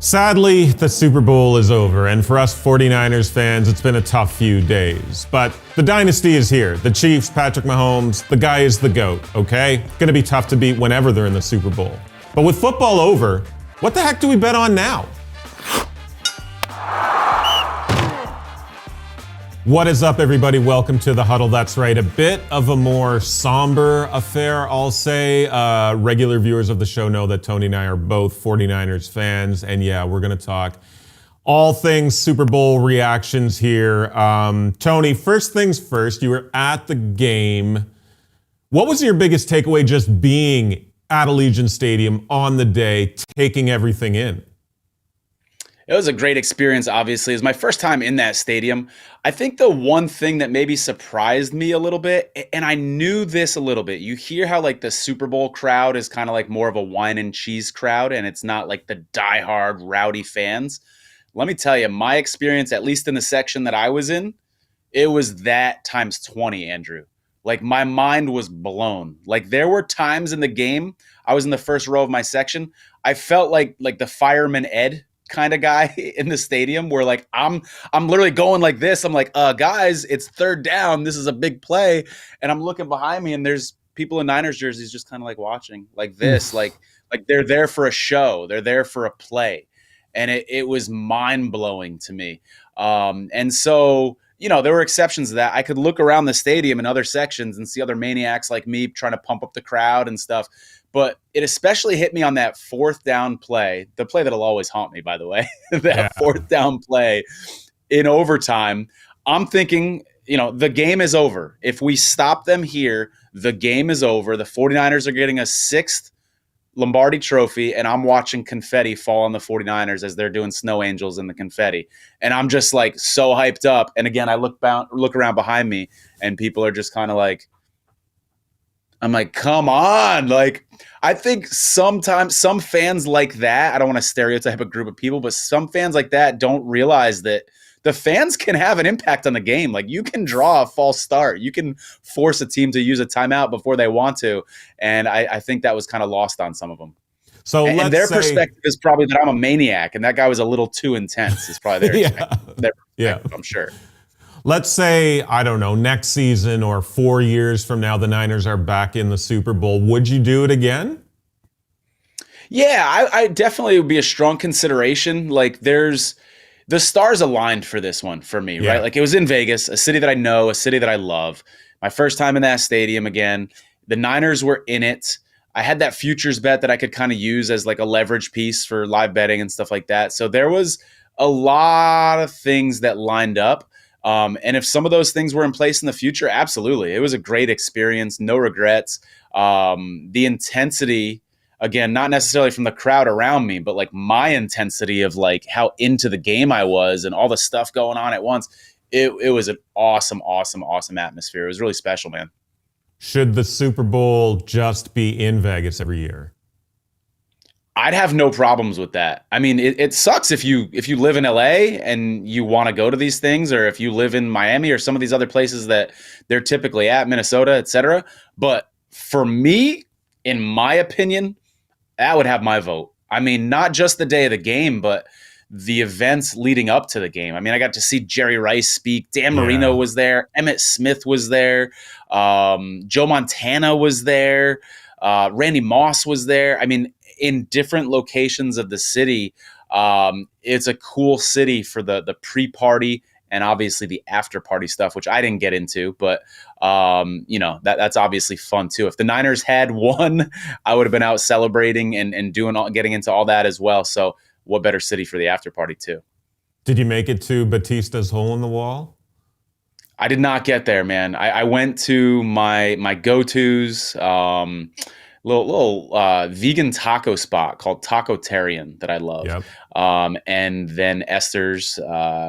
Sadly, the Super Bowl is over, and for us 49ers fans, it's been a tough few days. But the dynasty is here. The Chiefs, Patrick Mahomes, the guy is the GOAT, okay? Gonna be tough to beat whenever they're in the Super Bowl. But with football over, what the heck do we bet on now? What is up, everybody? Welcome to the Huddle. That's right, a bit of a more somber affair, I'll say. Regular viewers of the show know that Tony and I are both 49ers fans, and yeah, we're going to talk all things Super Bowl reactions here. Tony, first things first, you were at the game. What was your biggest takeaway just being at Allegiant Stadium on the day, taking everything in? It was a great experience, obviously. It was my first time in that stadium. I think the one thing that maybe surprised me a little bit, and I knew this a little bit, you hear how like the Super Bowl crowd is kind of like more of a wine and cheese crowd, and it's not like the diehard rowdy fans. Let me tell you, my experience, at least in the section that I was in, it was that times 20, Andrew. Like my mind was blown. Like there were times in the game, I was in the first row of my section, I felt like the Fireman Ed kind of guy in the stadium where like I'm literally going like this. I'm like, guys, it's third down. This is a big play. And I'm looking behind me and there's people in Niners jerseys just kind of like watching like this, like they're there for a show. They're there for a play. And it was mind blowing to me. And so, you know, there were exceptions to that. I could look around the stadium in other sections and see other maniacs like me trying to pump up the crowd and stuff. But it especially hit me on that fourth down play, the play that'll always haunt me, by the way, fourth down play in overtime. I'm thinking, you know, the game is over. If we stop them here, the game is over. The 49ers are getting a sixth Lombardi trophy, and I'm watching confetti fall on the 49ers as they're doing snow angels in the confetti. And I'm just like so hyped up. And again, I look around behind me and people are just kind of like, I'm like, come on. Like, I think sometimes some fans like that, I don't want to stereotype a group of people, but some fans like that don't realize that the fans can have an impact on the game. Like you can draw a false start. You can force a team to use a timeout before they want to. And I think that was kind of lost on some of them. So and their perspective is probably that I'm a maniac and that guy was a little too intense is probably their perspective, I'm sure. Let's say, I don't know, next season or 4 years from now, the Niners are back in the Super Bowl. Would you do it again? Yeah, I definitely would be a strong consideration. Like the stars aligned for this one for me, right? Like it was in Vegas, a city that I know, a city that I love. My first time in that stadium again. The Niners were in it. I had that futures bet that I could kind of use as like a leverage piece for live betting and stuff like that. So there was a lot of things that lined up. And if some of those things were in place in the future, absolutely. It was a great experience. No regrets. The intensity, again, not necessarily from the crowd around me, but like my intensity of like how into the game I was and all the stuff going on at once. It was an awesome, awesome, awesome atmosphere. It was really special, man. Should the Super Bowl just be in Vegas every year? I'd have no problems with that. I mean, it sucks if you live in LA and you want to go to these things, or if you live in Miami or some of these other places that they're typically at, Minnesota, etc. But for me, in my opinion, that would have my vote. I mean, not just the day of the game, but the events leading up to the game. I mean, I got to see Jerry Rice speak. Dan Marino was there. Emmitt Smith was there. Joe Montana was there. Randy Moss was there. I mean, in different locations of the city. It's a cool city for the pre-party and obviously the after-party stuff, which I didn't get into, but you know, that's obviously fun too. If the Niners had won, I would have been out celebrating and getting into all that as well. So what better city for the after-party too? Did you make it to Batista's hole in the wall? I did not get there, man. I went to my go-tos, little vegan taco spot called Tacotarian that I love. Yep. And then Esther's,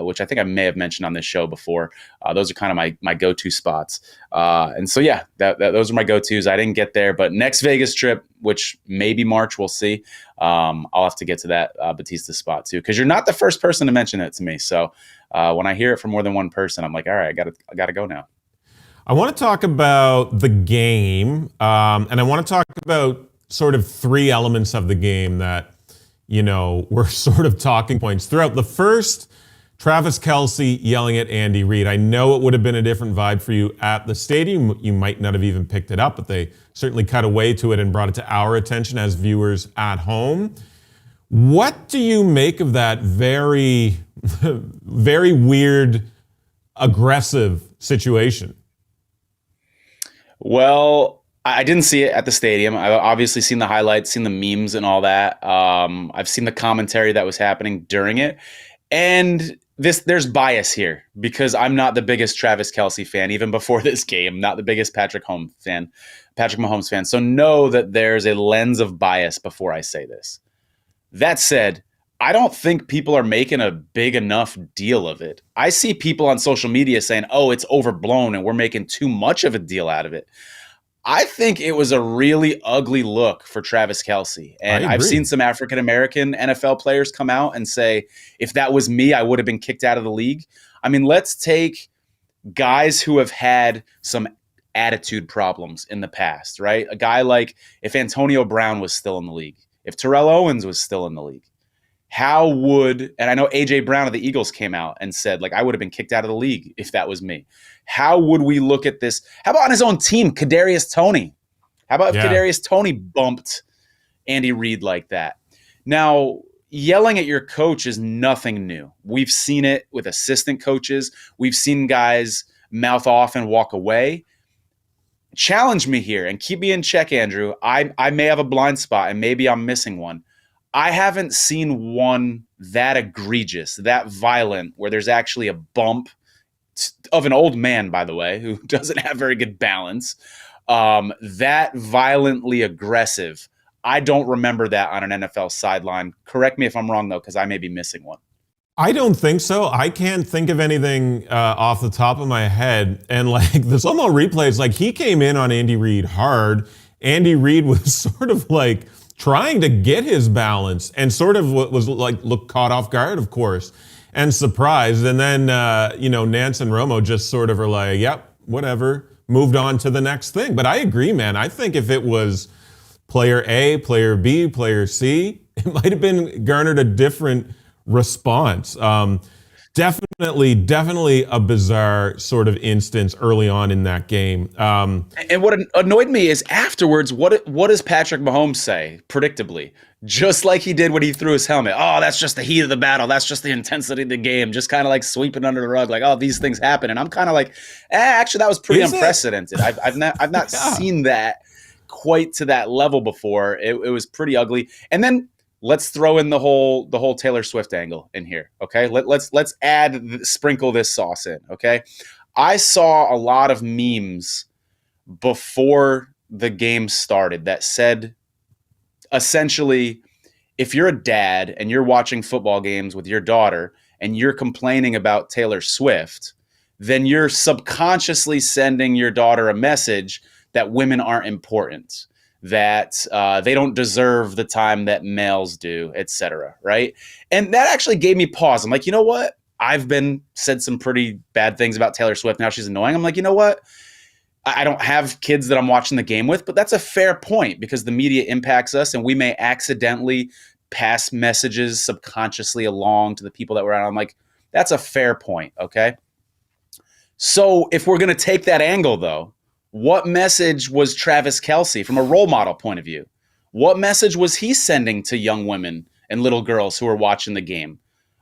which I think I may have mentioned on this show before. Those are kind of my go-to spots. And so, yeah, those are my go-tos. I didn't get there, but next Vegas trip, which maybe March, we'll see. I'll have to get to that Batista spot too, because you're not the first person to mention it to me. So when I hear it from more than one person, I'm like, all right, I gotta go now. I want to talk about the game, and I want to talk about sort of three elements of the game that were sort of talking points throughout the first. Travis Kelce yelling at Andy Reid. I know it would have been a different vibe for you at the stadium. You might not have even picked it up, but they certainly cut away to it and brought it to our attention as viewers at home. What do you make of that very, very weird, aggressive situation? Well, I didn't see it at the stadium. I've obviously seen the highlights, seen the memes and all that. I've seen the commentary that was happening during it. And there's bias here because I'm not the biggest Travis Kelce fan, even before this game, not the biggest Patrick Mahomes fan. So know that there's a lens of bias before I say this. That said, I don't think people are making a big enough deal of it. I see people on social media saying, oh, it's overblown and we're making too much of a deal out of it. I think it was a really ugly look for Travis Kelce. And I've seen some African-American NFL players come out and say, if that was me, I would have been kicked out of the league. I mean, let's take guys who have had some attitude problems in the past, right? A guy like if Antonio Brown was still in the league, if Terrell Owens was still in the league, and I know A.J. Brown of the Eagles came out and said, I would have been kicked out of the league if that was me. How would we look at this? How about on his own team, Kadarius Toney? How about if Kadarius Toney bumped Andy Reid like that? Now, yelling at your coach is nothing new. We've seen it with assistant coaches. We've seen guys mouth off and walk away. Challenge me here and keep me in check, Andrew. I may have a blind spot and maybe I'm missing one. I haven't seen one that egregious, that violent, where there's actually a bump of an old man, by the way, who doesn't have very good balance, that violently aggressive. I don't remember that on an NFL sideline. Correct me if I'm wrong, though, because I may be missing one. I don't think so. I can't think of anything off the top of my head. And the slow-mo replays, he came in on Andy Reid hard. Andy Reid was sort of trying to get his balance and sort of looked caught off guard, of course, and surprised. And then, Nance and Romo just sort of are yep, whatever, moved on to the next thing. But I agree, man. I think if it was player A, player B, player C, it might have been garnered a different response. Definitely a bizarre sort of instance early on in that game. And what annoyed me is afterwards, what does Patrick Mahomes say, predictably? Just like he did when he threw his helmet. Oh, that's just the heat of the battle. That's just the intensity of the game. Just kind of sweeping under the rug, oh, these things happen. And I'm kind of actually, that was pretty unprecedented. I've not seen that quite to that level before. It was pretty ugly. And then let's throw in the whole Taylor Swift angle in here, okay? Let's sprinkle this sauce in, okay? I saw a lot of memes before the game started that said, essentially, if you're a dad and you're watching football games with your daughter and you're complaining about Taylor Swift, then you're subconsciously sending your daughter a message that women aren't important, that they don't deserve the time that males do, etc. Right? And that actually gave me pause. I'm you know what? I've said some pretty bad things about Taylor Swift. Now she's annoying. I'm you know what? I don't have kids that I'm watching the game with, but that's a fair point because the media impacts us and we may accidentally pass messages subconsciously along to the people that we're around. I'm that's a fair point, okay? So if we're going to take that angle, though, what message was Travis Kelce from a role model point of view? What message was he sending to young women and little girls who are watching the game?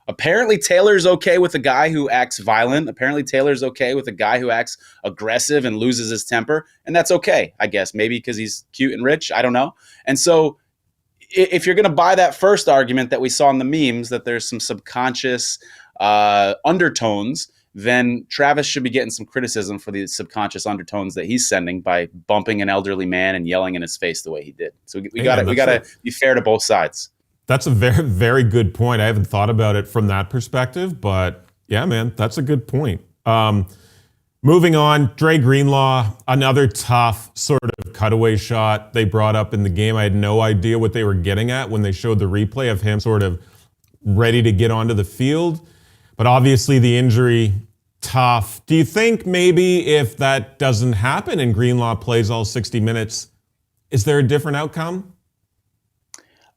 Apparently, Taylor's okay with a guy who acts violent. Apparently, Taylor's okay with a guy who acts aggressive and loses his temper. And that's okay, I guess. Maybe because he's cute and rich. I don't know. And so if you're going to buy that first argument that we saw in the memes, that there's some subconscious undertones, then Travis should be getting some criticism for the subconscious undertones that he's sending by bumping an elderly man and yelling in his face the way he did. So we got to be fair to both sides. That's a very, very good point. I haven't thought about it from that perspective, but yeah, man, that's a good point. Moving on, Dre Greenlaw, another tough sort of cutaway shot they brought up in the game. I had no idea what they were getting at when they showed the replay of him sort of ready to get onto the field. But obviously the injury, tough. Do you think maybe if that doesn't happen and Greenlaw plays all 60 minutes, is there a different outcome?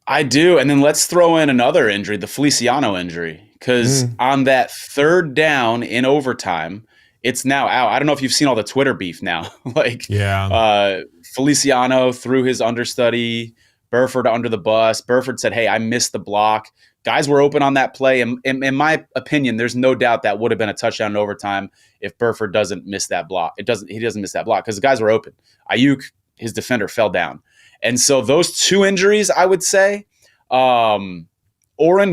I do. And then let's throw in another injury, the Feliciano injury. Because Mm, on that third down in overtime, it's now out. I don't know if you've seen all the Twitter beef now. like yeah. uh, Feliciano threw his understudy, Burford under the bus. Burford said, "Hey, I missed the block." Guys were open on that play. And in my opinion, there's no doubt that would have been a touchdown in overtime if Burford doesn't miss that block. He doesn't miss that block because the guys were open. Ayuk, his defender, fell down. And so those two injuries, I would say, Oren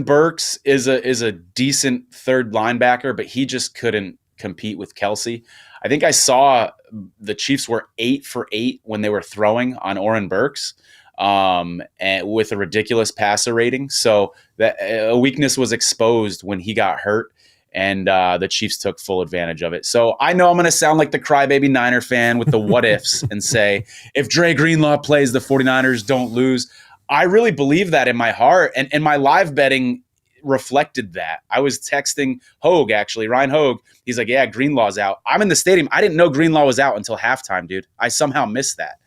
Burks is a decent third linebacker, but he just couldn't compete with Kelce. I think I saw the Chiefs were 8 for 8 when they were throwing on Oren Burks, and with a ridiculous passer rating. So that a weakness was exposed when he got hurt, and the Chiefs took full advantage of it. So I know I'm going to sound like the crybaby Niner fan with the what ifs and say, if Dre Greenlaw plays, the 49ers don't lose. I really believe that in my heart, and my live betting reflected that. I was texting Hogue, actually, Ryan Hogue. He's like, yeah, Greenlaw's out. I'm in the stadium. I didn't know Greenlaw was out until halftime, dude. I somehow missed that.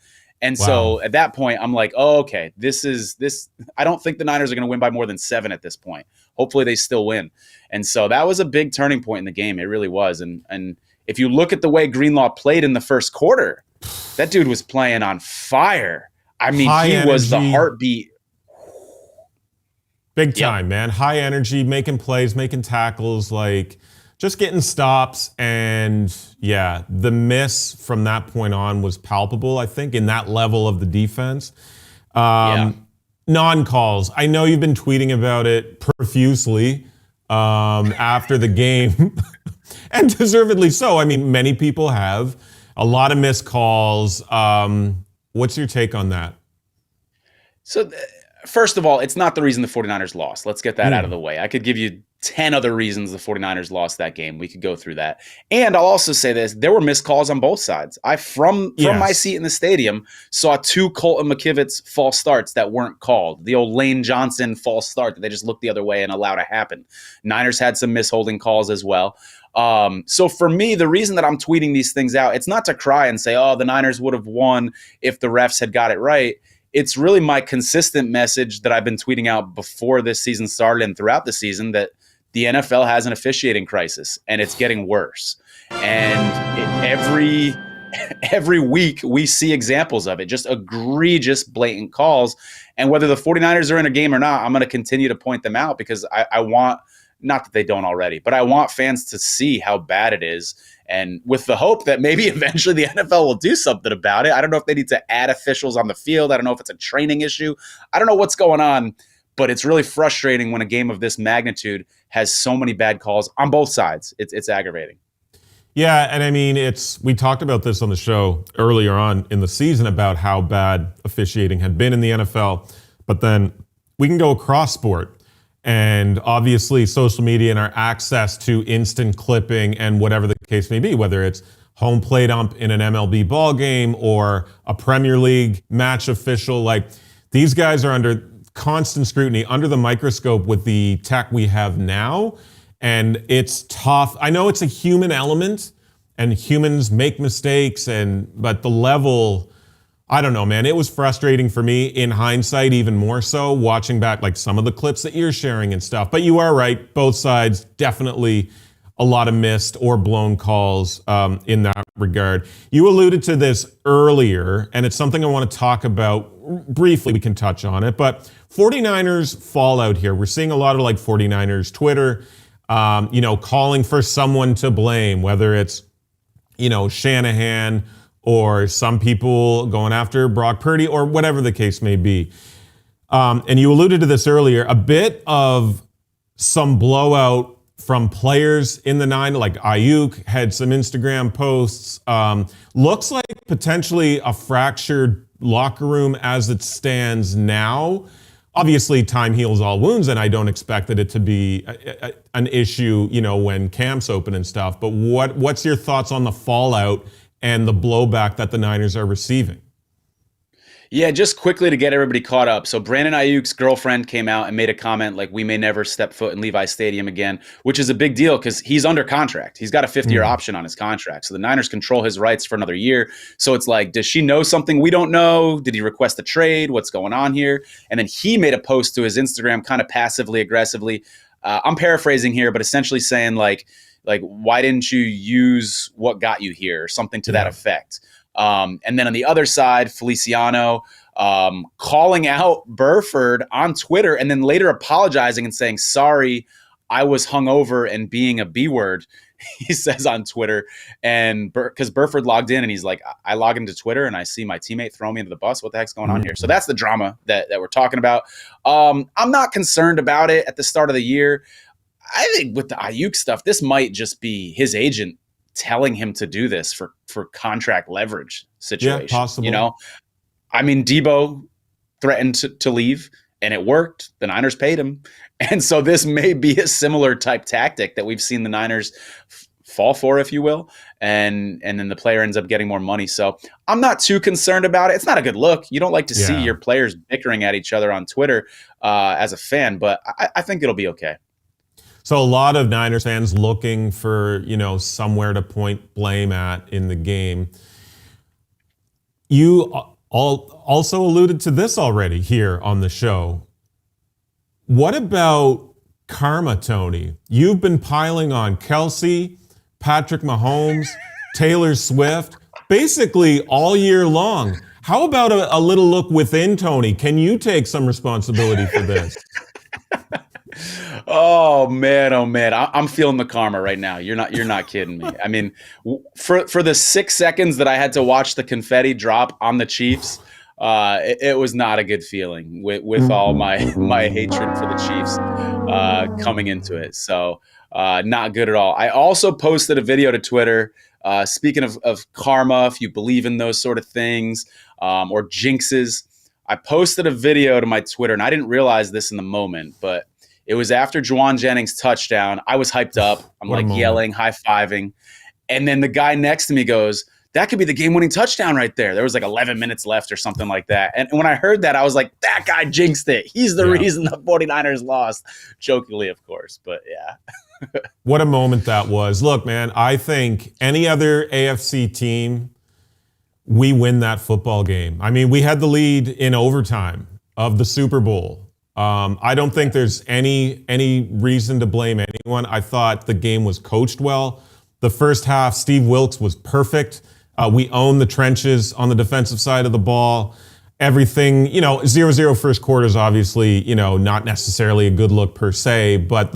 And Wow. so at that point, I'm like, oh, okay, this. I don't think the Niners are going to win by more than 7 at this point. Hopefully they still win. And so that was a big turning point in the game. It really was. And if you look at the way Greenlaw played in the first quarter, that dude was playing on fire. I mean, High he was the energy. heartbeat. Big Yep. time, man. High energy, making plays, making tackles, like just getting stops. And yeah, the miss from that point on was palpable, I think, in that level of the defense. Yeah. Non-calls. I know you've been tweeting about it profusely after the game, and deservedly so. I mean, many people have. A lot of missed calls. What's your take on that? So, first of all, it's not the reason the 49ers lost. Let's get that out of Mm, the way. I could give you 10 other reasons the 49ers lost that game. We could go through that. And I'll also say this, there were missed calls on both sides. I from my yes. seat in the stadium saw 2 Colton McKivitz false starts that weren't called. The old Lane Johnson false start that they just looked the other way and allowed to happen. Niners had some misholding calls as well. So for me, the reason that I'm tweeting these things out, it's not to cry and say, oh, the Niners would have won if the refs had got it right. It's really my consistent message that I've been tweeting out before this season started and throughout the season that the NFL has an officiating crisis and it's getting worse. And every week we see examples of it, just egregious, blatant calls. And whether the 49ers are in a game or not, I'm going to continue to point them out because I want, not that they don't already, but I want fans to see how bad it is. And with the hope that maybe eventually the NFL will do something about it. I don't know if they need to add officials on the field. I don't know if it's a training issue. I don't know what's going on, but it's really frustrating when a game of this magnitude has so many bad calls on both sides. It's aggravating. Yeah, and I mean, we talked about this on the show earlier on in the season about how bad officiating had been in the NFL, but then we can go across sport. And obviously, social media and our access to instant clipping and whatever the case may be, whether it's home plate ump in an MLB ball game or a Premier League match official, like these guys are under constant scrutiny, under the microscope with the tech we have now. And it's tough. I know it's a human element and humans make mistakes, but the level, I don't know, man. It was frustrating for me in hindsight, even more so, watching back like some of the clips that you're sharing and stuff. But you are right. Both sides, definitely a lot of missed or blown calls in that regard. You alluded to this earlier, and it's something I want to talk about briefly. We can touch on it. But 49ers fallout here. We're seeing a lot of like 49ers Twitter, calling for someone to blame, whether it's, Shanahan, or some people going after Brock Purdy, or whatever the case may be. And you alluded to this earlier, a bit of some blowout from players in the nine, like Ayuk had some Instagram posts. Looks like potentially a fractured locker room as it stands now. Obviously, time heals all wounds, and I don't expect it to be an issue, when camps open and stuff. But what's your thoughts on the fallout and the blowback that the Niners are receiving? Yeah, just quickly to get everybody caught up. So Brandon Ayuk's girlfriend came out and made a comment like, we may never step foot in Levi Stadium again, which is a big deal because he's under contract. He's got a 50-year option on his contract. So the Niners control his rights for another year. So it's like, does she know something we don't know? Did he request a trade? What's going on here? And then he made a post to his Instagram kind of passively aggressively. I'm paraphrasing here, but essentially saying like, why didn't you use what got you here? Or something to that effect. And then on the other side, Feliciano calling out Burford on Twitter and then later apologizing and saying, sorry, I was hungover and being a B word, he says on Twitter. And because Burford logged in and he's like, I log into Twitter and I see my teammate throw me into the bus. What the heck's going on here? So that's the drama that we're talking about. I'm not concerned about it at the start of the year. I think with the Ayuk stuff, this might just be his agent telling him to do this for contract leverage situation. Yeah, possible. You know, I mean, Debo threatened to leave and it worked. The Niners paid him. And so this may be a similar type tactic that we've seen the Niners fall for, if you will. And then the player ends up getting more money. So I'm not too concerned about it. It's not a good look. You don't like to see your players bickering at each other on Twitter as a fan, but I think it'll be okay. So a lot of Niners fans looking for, somewhere to point blame at in the game. You also alluded to this already here on the show. What about karma, Tony? You've been piling on Kelce, Patrick Mahomes, Taylor Swift, basically all year long. How about a little look within, Tony? Can you take some responsibility for this? Oh man, I'm feeling the karma right now. You're not kidding me. I mean, for the 6 seconds that I had to watch the confetti drop on the Chiefs, it was not a good feeling with all my hatred for the Chiefs coming into it. So not good at all. I also posted a video to Twitter. Speaking of karma, if you believe in those sort of things or jinxes, I posted a video to my Twitter, and I didn't realize this in the moment, but it was after Juwan Jennings' touchdown. I was hyped up. I'm like yelling, high-fiving. And then the guy next to me goes, that could be the game-winning touchdown right there. There was like 11 minutes left or something like that. And when I heard that, I was like, that guy jinxed it. He's the reason the 49ers lost. Jokingly, of course, but yeah. What a moment that was. Look, man, I think any other AFC team, we win that football game. I mean, we had the lead in overtime of the Super Bowl. I don't think there's any reason to blame anyone. I thought the game was coached well. The first half, Steve Wilkes was perfect. We owned the trenches on the defensive side of the ball. Everything, 0-0 first quarter is obviously, not necessarily a good look per se, but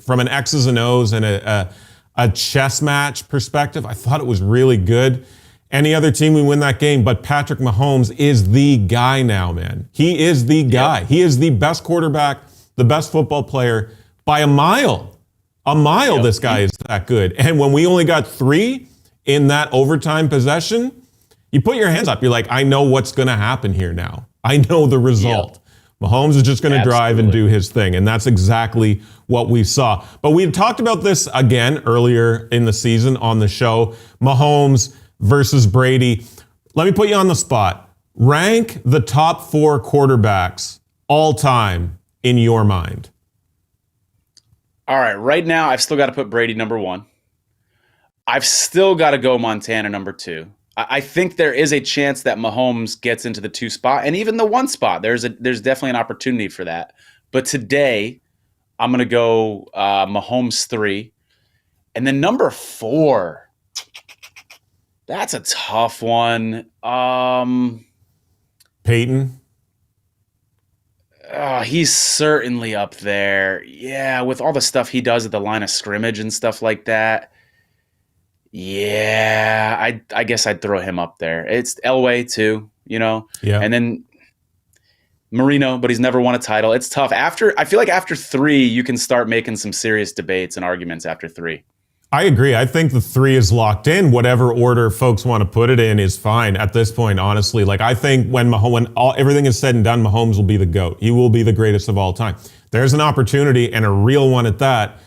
from an X's and O's and a chess match perspective, I thought it was really good. Any other team, we win that game, but Patrick Mahomes is the guy now, man. He is the guy. Yep. He is the best quarterback, the best football player by a mile. Yep. This guy is that good. And when we only got 3 in that overtime possession, you put your hands up. You're like, I know what's going to happen here now. I know the result. Yep. Mahomes is just going to drive and do his thing, and that's exactly what we saw. But we had talked about this again earlier in the season on the show. Mahomes versus Brady. Let me put you on the spot. Rank the top 4 quarterbacks all time in your mind. All right. Right now, I've still got to put Brady number 1. I've still got to go Montana number 2. I think there is a chance that Mahomes gets into the 2 spot and even the 1 spot. There's definitely an opportunity for that. But today, I'm going to go Mahomes 3. And then number 4. That's a tough one. Peyton? He's certainly up there. Yeah, with all the stuff he does at the line of scrimmage and stuff like that. Yeah, I guess I'd throw him up there. It's Elway too, Yeah. And then Marino, but he's never won a title. It's tough. I feel like after 3, you can start making some serious debates and arguments after 3. I agree. I think the 3 is locked in. Whatever order folks want to put it in is fine at this point, honestly. Like, I think when everything is said and done, Mahomes will be the GOAT. He will be the greatest of all time. There's an opportunity, and a real one at that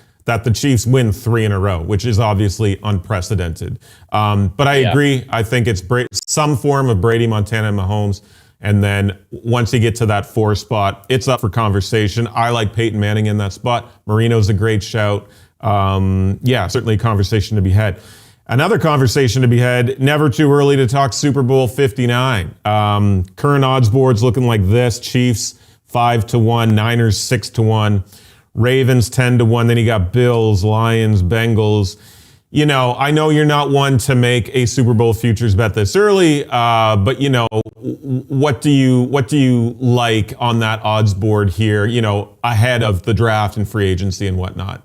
the Chiefs win 3 in a row, which is obviously unprecedented. But I agree. I think it's some form of Brady, Montana, and Mahomes. And then once you get to that 4 spot, it's up for conversation. I like Peyton Manning in that spot. Marino's a great shout. Certainly a conversation to be had. Another conversation to be had, never too early to talk Super Bowl 59. Current odds boards looking like this. Chiefs 5-1, Niners 6-1, Ravens 10-1. Then you got Bills, Lions, Bengals. I know you're not one to make a Super Bowl futures bet this early, but what do you like on that odds board here, ahead of the draft and free agency and whatnot?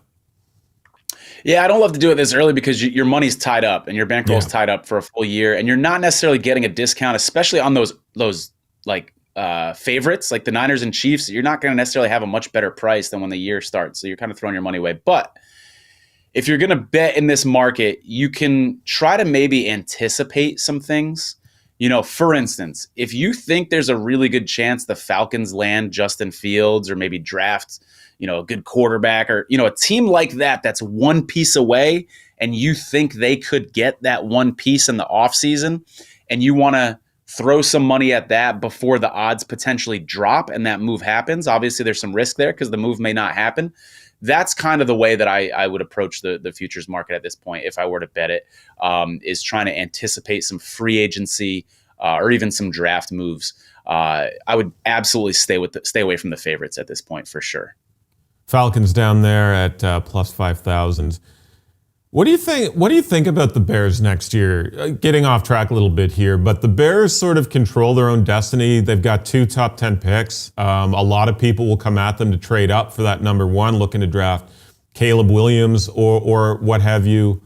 Yeah, I don't love to do it this early because your money's tied up and your bankroll's tied up for a full year, and you're not necessarily getting a discount, especially on those favorites like the Niners and Chiefs. You're not going to necessarily have a much better price than when the year starts, so you're kind of throwing your money away. But if you're going to bet in this market, you can try to maybe anticipate some things. For instance, if you think there's a really good chance the Falcons land Justin Fields or maybe draft a good quarterback or, a team like that that's one piece away and you think they could get that one piece in the offseason and you want to throw some money at that before the odds potentially drop and that move happens. Obviously, there's some risk there because the move may not happen. That's kind of the way that I would approach the futures market at this point if I were to bet it, is trying to anticipate some free agency or even some draft moves. I would absolutely stay away from the favorites at this point for sure. Falcons down there at plus 5,000. What do you think? What do you think about the Bears next year? Getting off track a little bit here, but the Bears sort of control their own destiny. They've got 2 top 10 picks. A lot of people will come at them to trade up for that number 1, looking to draft Caleb Williams or what have you.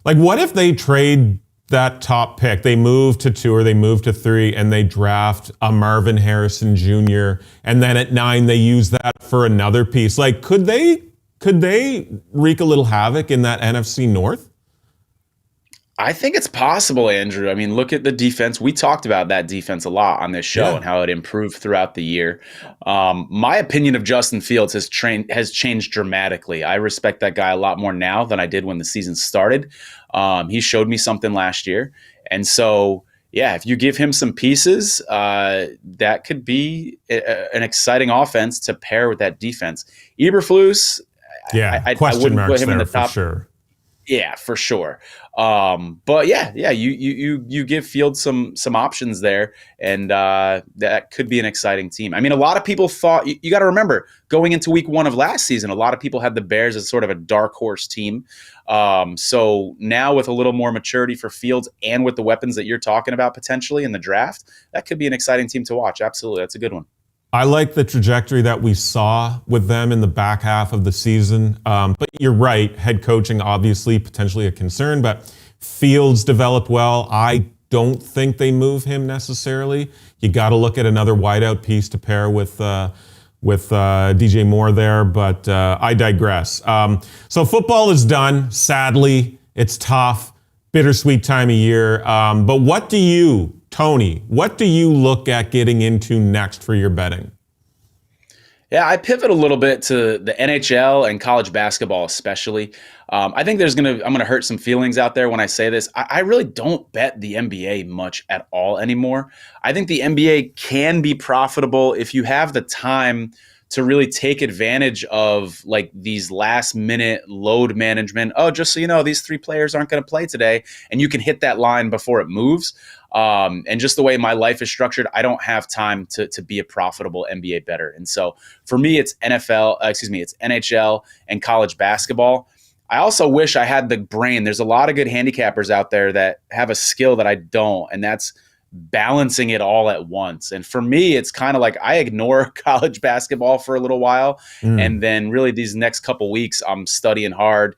Like, what if they trade that top pick? They move to 2 or they move to 3 and they draft a Marvin Harrison Jr. and then at 9 they use that for another piece. Like, could they wreak a little havoc in that NFC North? I think it's possible, Andrew. I mean, look at the defense. We talked about that defense a lot on this show and how it improved throughout the year. My opinion of Justin Fields has changed dramatically. I respect that guy a lot more now than I did when the season started. He showed me something last year. And so, yeah, if you give him some pieces, that could be an exciting offense to pair with that defense. Eberflus, I wouldn't put him in the top. For sure. Yeah, for sure. But you give Fields some options there, and that could be an exciting team. I mean, a lot of people thought, you got to remember, going into week 1 of last season, a lot of people had the Bears as sort of a dark horse team. So now with a little more maturity for Fields and with the weapons that you're talking about potentially in the draft, that could be an exciting team to watch. Absolutely. That's a good one. I like the trajectory that we saw with them in the back half of the season. But you're right, head coaching obviously potentially a concern, but Fields developed well. I don't think they move him necessarily. You got to look at another wideout piece to pair with DJ Moore there, but I digress. So football is done. Sadly, it's tough, bittersweet time of year. But what do you, Tony, what do you look at getting into next for your betting? Yeah, I pivot a little bit to the NHL and college basketball especially. I think I'm gonna hurt some feelings out there when I say this. I really don't bet the NBA much at all anymore. I think the NBA can be profitable if you have the time to really take advantage of like these last minute load management. Oh, just so you know, these 3 players aren't going to play today, and you can hit that line before it moves. And just the way my life is structured, I don't have time to be a profitable NBA bettor. And so for me, it's it's NHL and college basketball. I also wish I had the brain. There's a lot of good handicappers out there that have a skill that I don't, and that's balancing it all at once. And for me, it's kind of like I ignore college basketball for a little while. And then really these next couple weeks, I'm studying hard.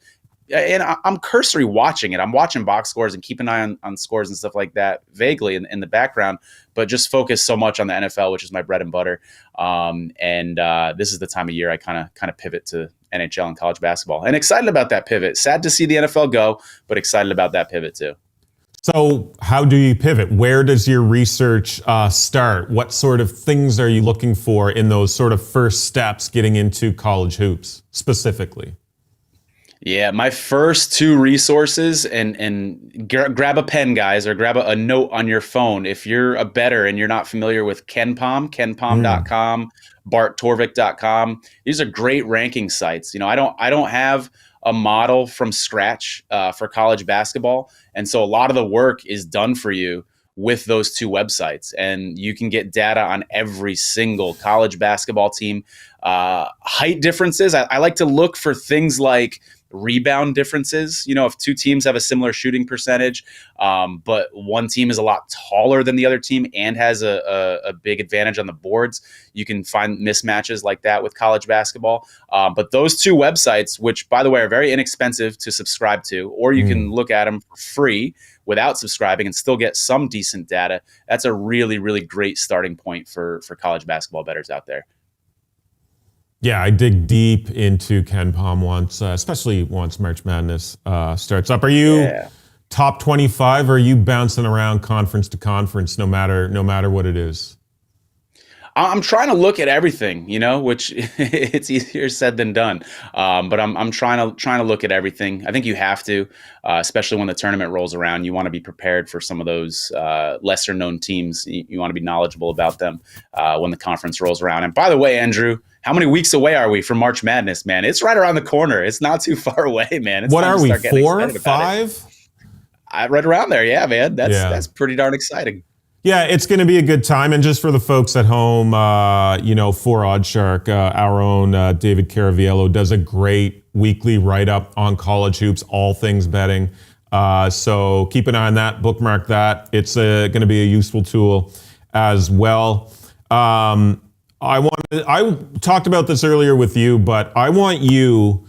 And I'm cursory watching it. I'm watching box scores and keep an eye on scores and stuff like that vaguely in the background, but just focus so much on the NFL, which is my bread and butter. This is the time of year I kind of pivot to NHL and college basketball. And excited about that pivot. Sad to see the NFL go, but excited about that pivot too. So how do you pivot? Where does your research start? What sort of things are you looking for in those sort of first steps getting into college hoops specifically? Yeah, my first two resources, and grab a pen, guys, or grab a note on your phone. If you're a bettor and you're not familiar with Mm. KenPom.com, BartTorvik.com, these are great ranking sites. I don't have a model from scratch for college basketball, and so a lot of the work is done for you with those two websites, and you can get data on every single college basketball team. Height differences. I like to look for things like rebound differences. If two teams have a similar shooting percentage, but one team is a lot taller than the other team and has a big advantage on the boards, you can find mismatches like that with college basketball. But those two websites, which by the way are very inexpensive to subscribe to, or you can look at them for free without subscribing and still get some decent data, that's a really, really great starting point for college basketball bettors out there. Yeah, I dig deep into KenPom once, especially once March Madness starts up. Are you top 25, or are you bouncing around conference to conference no matter what it is? I'm trying to look at everything, which it's easier said than done. But I'm trying to look at everything. I think you have to, especially when the tournament rolls around. You want to be prepared for some of those lesser known teams. You want to be knowledgeable about them when the conference rolls around. And by the way, Andrew, how many weeks away are we from March Madness, man? It's right around the corner. It's not too far away, man. It's what time are to we? start getting 4, excited about 5? it. Right around there, yeah, man. That's pretty darn exciting. Yeah, it's going to be a good time. And just for the folks at home, for Oddshark, our own David Caraviello does a great weekly write-up on college hoops, all things betting. So keep an eye on that, bookmark that. It's going to be a useful tool as well. I talked about this earlier with you, but I want you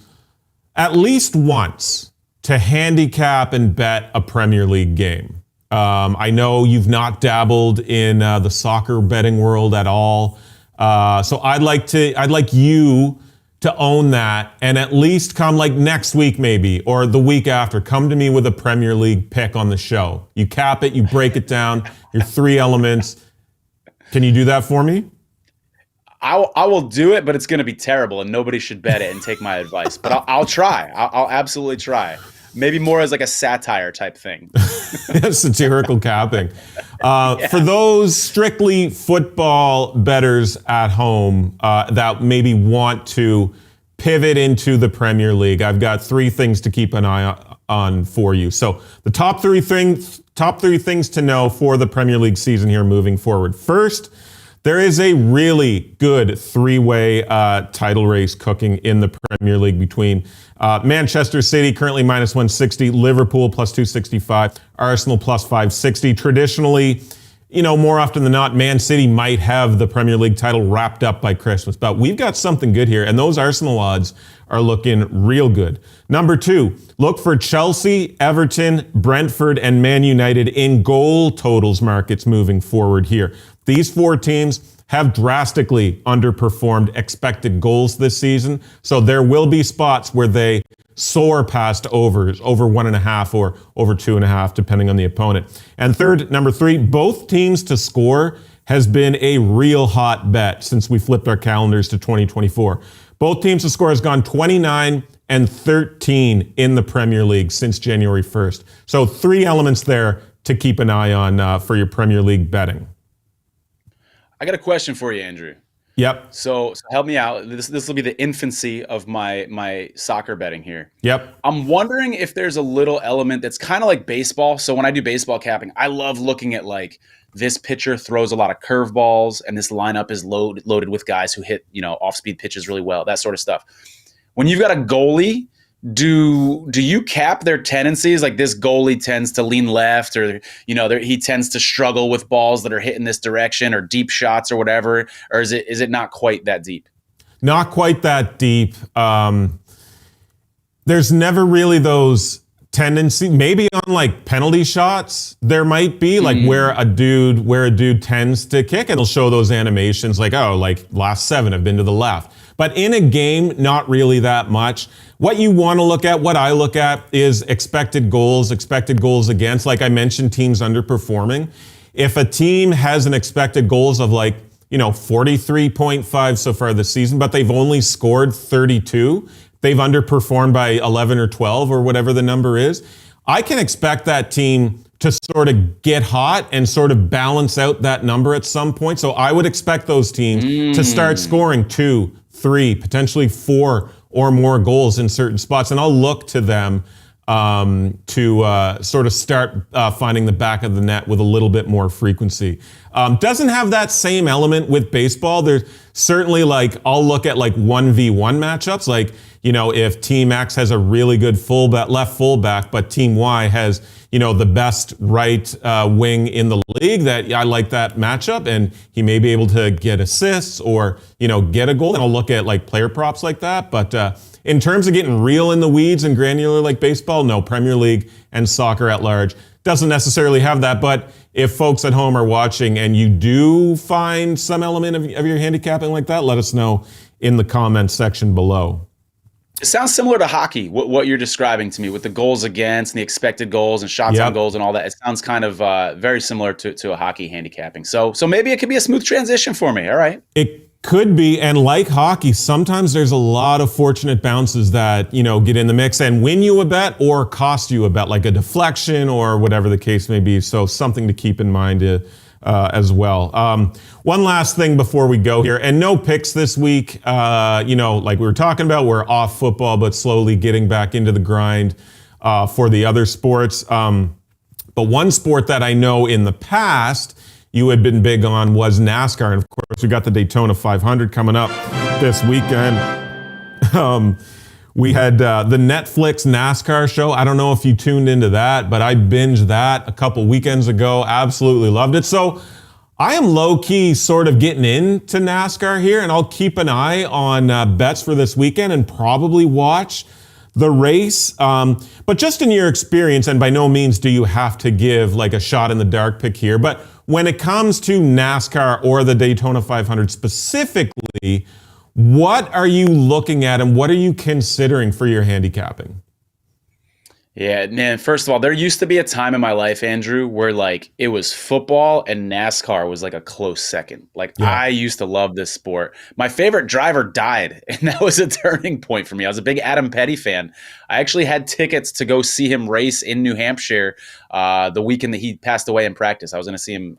at least once to handicap and bet a Premier League game. I know you've not dabbled in the soccer betting world at all, so I'd like you to own that, and at least come like next week maybe, or the week after, come to me with a Premier League pick on the show. You cap it, you break it down, your 3 elements. Can you do that for me? I will do it, but it's going to be terrible, and nobody should bet it and take my advice. But I'll try. I'll absolutely try. Maybe more as like a satire type thing. Satirical capping. For those strictly football bettors at home that maybe want to pivot into the Premier League, I've got 3 things to keep an eye on for you. So the top three things to know for the Premier League season here moving forward. First, there is a really good 3-way title race cooking in the Premier League between Manchester City, currently minus 160, Liverpool plus 265, Arsenal plus 560. Traditionally, more often than not, Man City might have the Premier League title wrapped up by Christmas. But we've got something good here, and those Arsenal odds are looking real good. Number 2, look for Chelsea, Everton, Brentford, and Man United in goal totals markets moving forward here. These 4 teams have drastically underperformed expected goals this season, so there will be spots where they soar past overs, over 1.5 or over 2.5, depending on the opponent. And third, number 3, both teams to score has been a real hot bet since we flipped our calendars to 2024. Both teams to score has gone 29 and 13 in the Premier League since January 1st. So 3 elements there to keep an eye on for your Premier League betting. I got a question for you, Andrew. Yep. So help me out. This will be the infancy of my soccer betting here. Yep. I'm wondering if there's a little element that's kind of like baseball. So when I do baseball capping, I love looking at like this pitcher throws a lot of curveballs and this lineup is loaded with guys who hit, off-speed pitches really well, that sort of stuff. When you've got a goalie, do you cap their tendencies? Like this goalie tends to lean left, or he tends to struggle with balls that are hit in this direction, or deep shots, or whatever, or is it not quite that deep? Not quite that deep. There's never really those tendencies. Maybe on like penalty shots, there might be like where a dude tends to kick, and it'll show those animations like last 7 have been to the left. But in a game, not really that much. What you want to look at, what I look at, is expected goals against. Like I mentioned, teams underperforming. If a team has an expected goals of 43.5 so far this season, but they've only scored 32, they've underperformed by 11 or 12 or whatever the number is. I can expect that team to sort of get hot and sort of balance out that number at some point. So I would expect those teams to start scoring 2, 3, potentially 4 or more goals in certain spots. And I'll look to them to sort of start finding the back of the net with a little bit more frequency. Doesn't have that same element with baseball. There's certainly I'll look at 1v1 matchups. If Team X has a really good left fullback, but Team Y has, the best right wing in the league, that I like that matchup, and he may be able to get assists or, get a goal. And I'll look at player props like that. But in terms of getting real in the weeds and granular like baseball, no, Premier League and soccer at large doesn't necessarily have that. But if folks at home are watching and you do find some element of your handicapping like that, let us know in the comments section below. It sounds similar to hockey, what you're describing to me, with the goals against and the expected goals and shots on goals and all that. It sounds kind of very similar to a hockey handicapping. So maybe it could be a smooth transition for me. All right. It could be. And like hockey, sometimes there's a lot of fortunate bounces that, get in the mix and win you a bet or cost you a bet, like a deflection or whatever the case may be. So something to keep in mind as well. One last thing before we go here, and no picks this week. Like we were talking about, we're off football, but slowly getting back into the grind for the other sports. But one sport that I know in the past you had been big on was NASCAR. And of course, we got the Daytona 500 coming up this weekend. We had the Netflix NASCAR show. I don't know if you tuned into that, but I binged that a couple weekends ago. Absolutely loved it. So I am low-key sort of getting into NASCAR here, and I'll keep an eye on bets for this weekend and probably watch the race. But just in your experience, and by no means do you have to give a shot in the dark pick here, but when it comes to NASCAR or the Daytona 500 specifically, what are you looking at and what are you considering for your handicapping? Yeah, man, first of all, there used to be a time in my life, Andrew, where it was football and NASCAR was a close second. I used to love this sport. My favorite driver died, and that was a turning point for me. I was a big Adam Petty fan. I actually had tickets to go see him race in New Hampshire the weekend that he passed away in practice. I was going to see him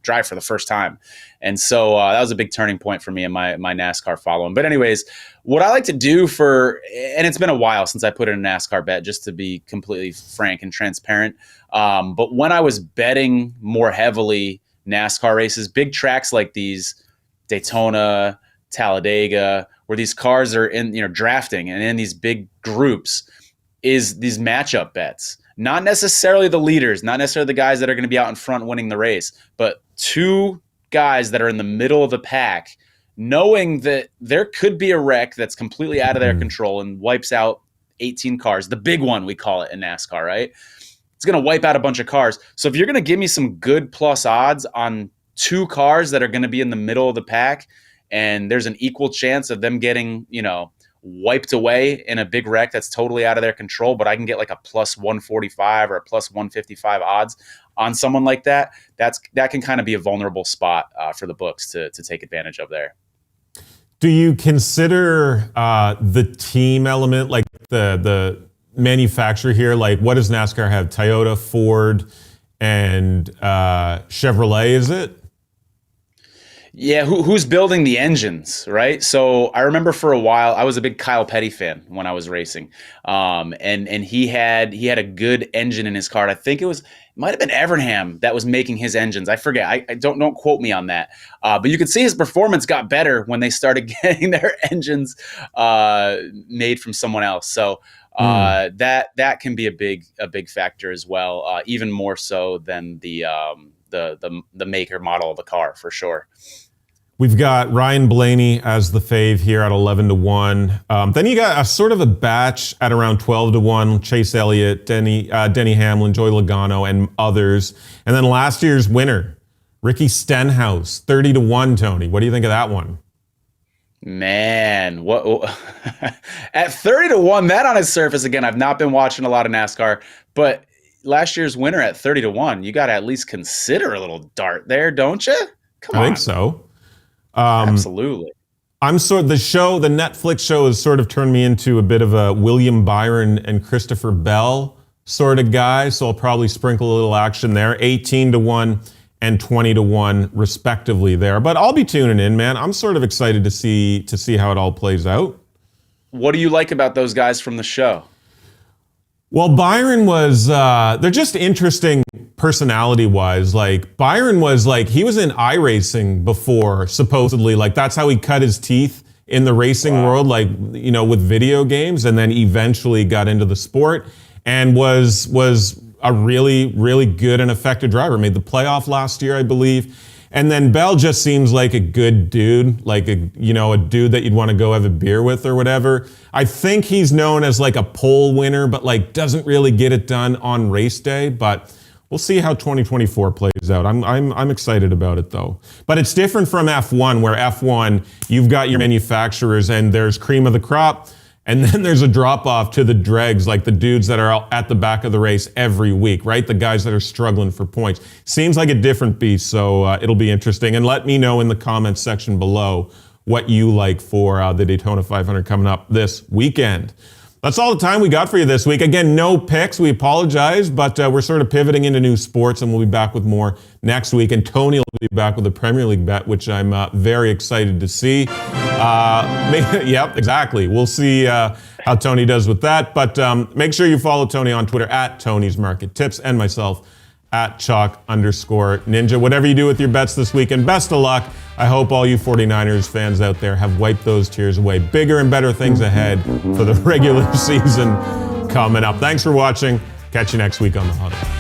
drive for the first time. And so that was a big turning point for me in my NASCAR following. But anyways, what I like to do and it's been a while since I put in a NASCAR bet, just to be completely frank and transparent. But when I was betting more heavily NASCAR races, big tracks like these, Daytona, Talladega, where these cars are in, drafting and in these big groups, is these matchup bets. Not necessarily the leaders, not necessarily the guys that are going to be out in front winning the race, but two guys that are in the middle of the pack, knowing that there could be a wreck that's completely out of their control and wipes out 18 cars. The big one, we call it in NASCAR, right? It's going to wipe out a bunch of cars. So if you're going to give me some good plus odds on two cars that are going to be in the middle of the pack, and there's an equal chance of them getting, wiped away in a big wreck that's totally out of their control, but I can get a plus 145 or a plus 155 odds on someone like that, that can kind of be a vulnerable spot for the books to take advantage of there. Do you consider the team element, the manufacturer here? What does NASCAR have? Toyota, Ford, and Chevrolet, is it? Yeah, who's building the engines, right? So I remember for a while I was a big Kyle Petty fan when I was racing, and he had a good engine in his car. I think it might have been Evernham that was making his engines. I forget. I don't quote me on that. But you could see his performance got better when they started getting their engines made from someone else. So that can be a big factor as well, even more so than the make or model of the car, for sure. We've got Ryan Blaney as the fave here at 11-1. Then you got a sort of a batch at around 12-1. Chase Elliott, Denny Hamlin, Joey Logano, and others. And then last year's winner, Ricky Stenhouse, 30-1. Tony, what do you think of that one? Man, what at 30-1? That on its surface, again, I've not been watching a lot of NASCAR, but last year's winner at 30-1, you got to at least consider a little dart there, don't you? Come on. I think so. Absolutely. The Netflix show has sort of turned me into a bit of a William Byron and Christopher Bell sort of guy. So I'll probably sprinkle a little action there. 18-1 and 20-1 respectively there. But I'll be tuning in, man. I'm sort of excited to see how it all plays out. What do you like about those guys from the show? Well, Byron was, they're just interesting personality-wise. Like, Byron was like, he was in iRacing before, supposedly. Like, that's how he cut his teeth in the racing world, like, you know, with video games, and then eventually got into the sport and was a really, really good and effective driver. Made the playoff last year, I believe. And then Bell just seems like a good dude, like a dude that you'd want to go have a beer with or whatever. I think he's known as like a pole winner, but like doesn't really get it done on race day. But we'll see how 2024 plays out. I'm excited about it though. But it's different from F1, where F1 you've got your manufacturers and there's cream of the crop. And then there's a drop-off to the dregs, like the dudes that are at the back of the race every week, right? The guys that are struggling for points. Seems like a different beast, so it'll be interesting. And let me know in the comments section below what you like for the Daytona 500 coming up this weekend. That's all the time we got for you this week. Again, no picks. We apologize, but we're sort of pivoting into new sports, and we'll be back with more next week. And Tony will be back with a Premier League bet, which I'm very excited to see. Yep, exactly. We'll see how Tony does with that. But make sure you follow Tony on Twitter at Tony's Market Tips and myself at Chalk_Ninja. Whatever you do with your bets this weekend, best of luck. I hope all you 49ers fans out there have wiped those tears away. Bigger and better things ahead for the regular season coming up. Thanks for watching. Catch you next week on The Huddle.